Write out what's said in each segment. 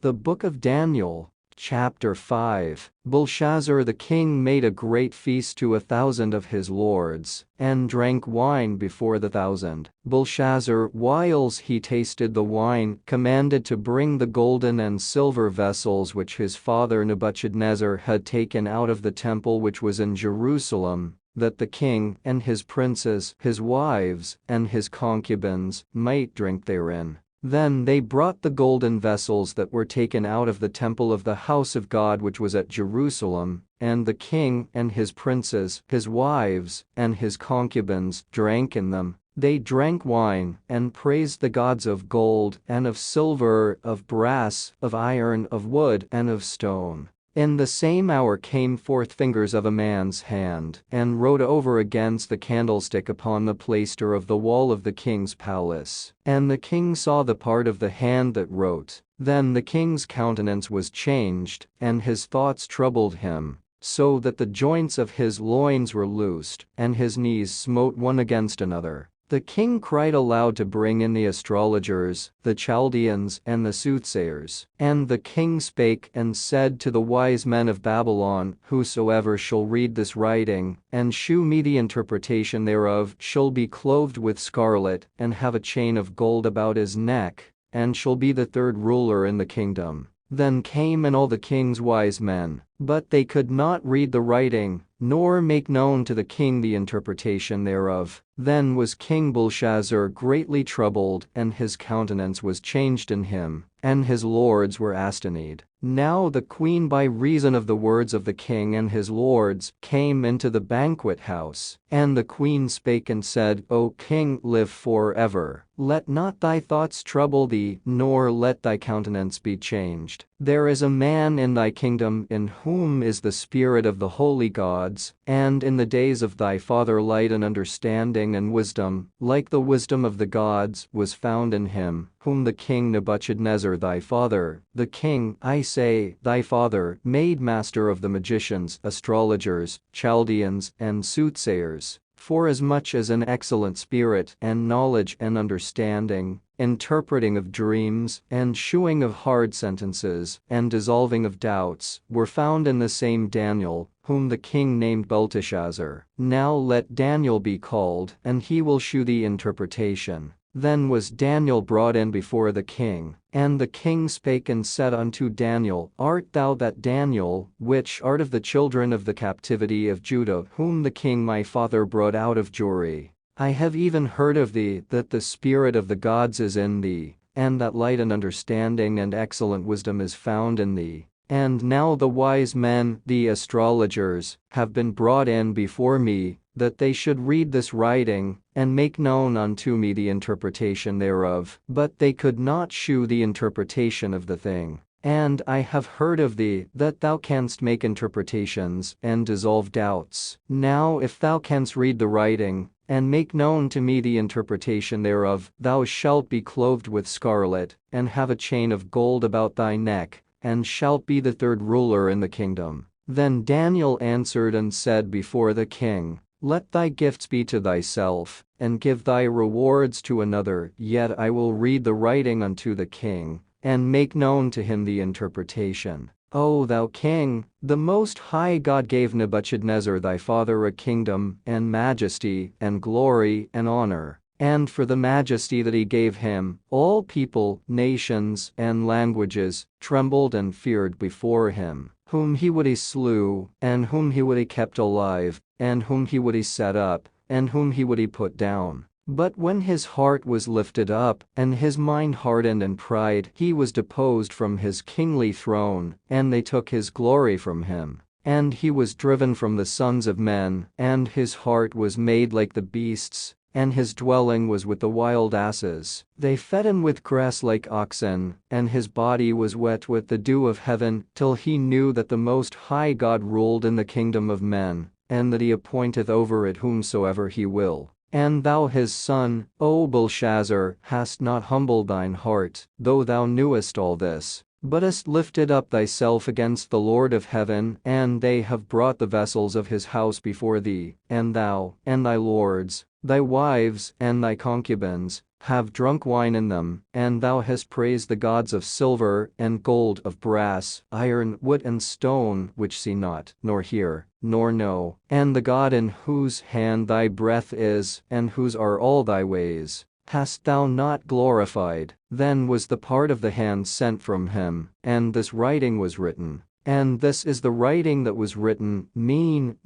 The Book of Daniel, Chapter 5. Belshazzar the king made a great feast to 1,000 of his lords, and drank wine before the 1,000. Belshazzar, whiles he tasted the wine, commanded to bring the golden and silver vessels which his father Nebuchadnezzar had taken out of the temple which was in Jerusalem, that the king and his princes, his wives, and his concubines might drink therein. Then they brought the golden vessels that were taken out of the temple of the house of God which was at Jerusalem, and the king and his princes, his wives, and his concubines drank in them. They drank wine, and praised the gods of gold, and of silver, of brass, of iron, of wood, and of stone. In the same hour came forth fingers of a man's hand, and wrote over against the candlestick upon the plaister of the wall of the king's palace. And the king saw the part of the hand that wrote. Then the king's countenance was changed, and his thoughts troubled him, so that the joints of his loins were loosed, and his knees smote one against another. The king cried aloud to bring in the astrologers, the Chaldeans, and the soothsayers. And the king spake and said to the wise men of Babylon, whosoever shall read this writing, and shew me the interpretation thereof, shall be clothed with scarlet, and have a chain of gold about his neck, and shall be the third ruler in the kingdom. Then came in all the king's wise men, but they could not read the writing, nor make known to the king the interpretation thereof. Then was King Belshazzar greatly troubled, and his countenance was changed in him, and his lords were astonied. Now the queen, by reason of the words of the king and his lords, came into the banquet house. And the queen spake and said, O king, live for ever. Let not thy thoughts trouble thee, nor let thy countenance be changed. There is a man in thy kingdom in whom is the spirit of the holy gods, and in the days of thy father light and understanding and wisdom, like the wisdom of the gods, was found in him, whom the king Nebuchadnezzar thy father, the king, I say, thy father, made master of the magicians, astrologers, Chaldeans, and soothsayers. Forasmuch as an excellent spirit, and knowledge and understanding, interpreting of dreams, and shewing of hard sentences, and dissolving of doubts, were found in the same Daniel, whom the king named Belteshazzar. Now let Daniel be called, and he will shew thee interpretation. Then was Daniel brought in before the king. And the king spake and said unto Daniel, Art thou that Daniel, which art of the children of the captivity of Judah, whom the king my father brought out of Jewry? I have even heard of thee, that the spirit of the gods is in thee, and that light and understanding and excellent wisdom is found in thee. And now the wise men, the astrologers, have been brought in before me, that they should read this writing, and make known unto me the interpretation thereof. But they could not shew the interpretation of the thing. And I have heard of thee, that thou canst make interpretations, and dissolve doubts. Now if thou canst read the writing, and make known to me the interpretation thereof, thou shalt be clothed with scarlet, and have a chain of gold about thy neck, and shalt be the third ruler in the kingdom. Then Daniel answered and said before the king, Let thy gifts be to thyself, and give thy rewards to another, yet I will read the writing unto the king, and make known to him the interpretation. O thou king, the Most High God gave Nebuchadnezzar thy father a kingdom, and majesty, and glory, and honor. And for the majesty that he gave him, all people, nations, and languages trembled and feared before him, whom he would he slew, and whom he would he kept alive, and whom he would he set up, and whom he would he put down. But when his heart was lifted up, and his mind hardened in pride, he was deposed from his kingly throne, and they took his glory from him. And he was driven from the sons of men, and his heart was made like the beasts, and his dwelling was with the wild asses. They fed him with grass like oxen, and his body was wet with the dew of heaven, till he knew that the Most High God ruled in the kingdom of men, and that he appointeth over it whomsoever he will. And thou his son, O Belshazzar, hast not humbled thine heart, though thou knewest all this, but hast lifted up thyself against the Lord of heaven, and they have brought the vessels of his house before thee, and thou, and thy lords, Thy wives and thy concubines have drunk wine in them, and thou hast praised the gods of silver and gold, of brass, iron, wood and stone, which see not, nor hear, nor know, and the God in whose hand thy breath is, and whose are all thy ways, hast thou not glorified. Then was the part of the hand sent from him, and this writing was written. And this is the writing that was written, mean,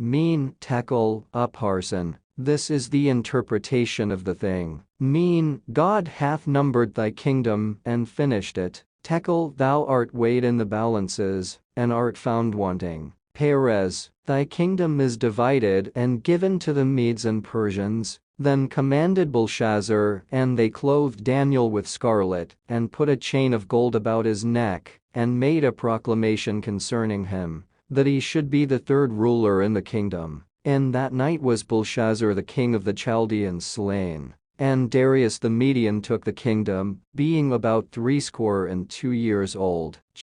tekel, upharsin. This is the interpretation of the thing. God hath numbered thy kingdom and finished it. Tekel, thou art weighed in the balances, and art found wanting. Perez, thy kingdom is divided and given to the Medes and Persians. Then commanded Belshazzar, and they clothed Daniel with scarlet, and put a chain of gold about his neck, and made a proclamation concerning him, that he should be the third ruler in the kingdom. In that night was Belshazzar the king of the Chaldeans slain. And Darius the Median took the kingdom, being about 62 years old.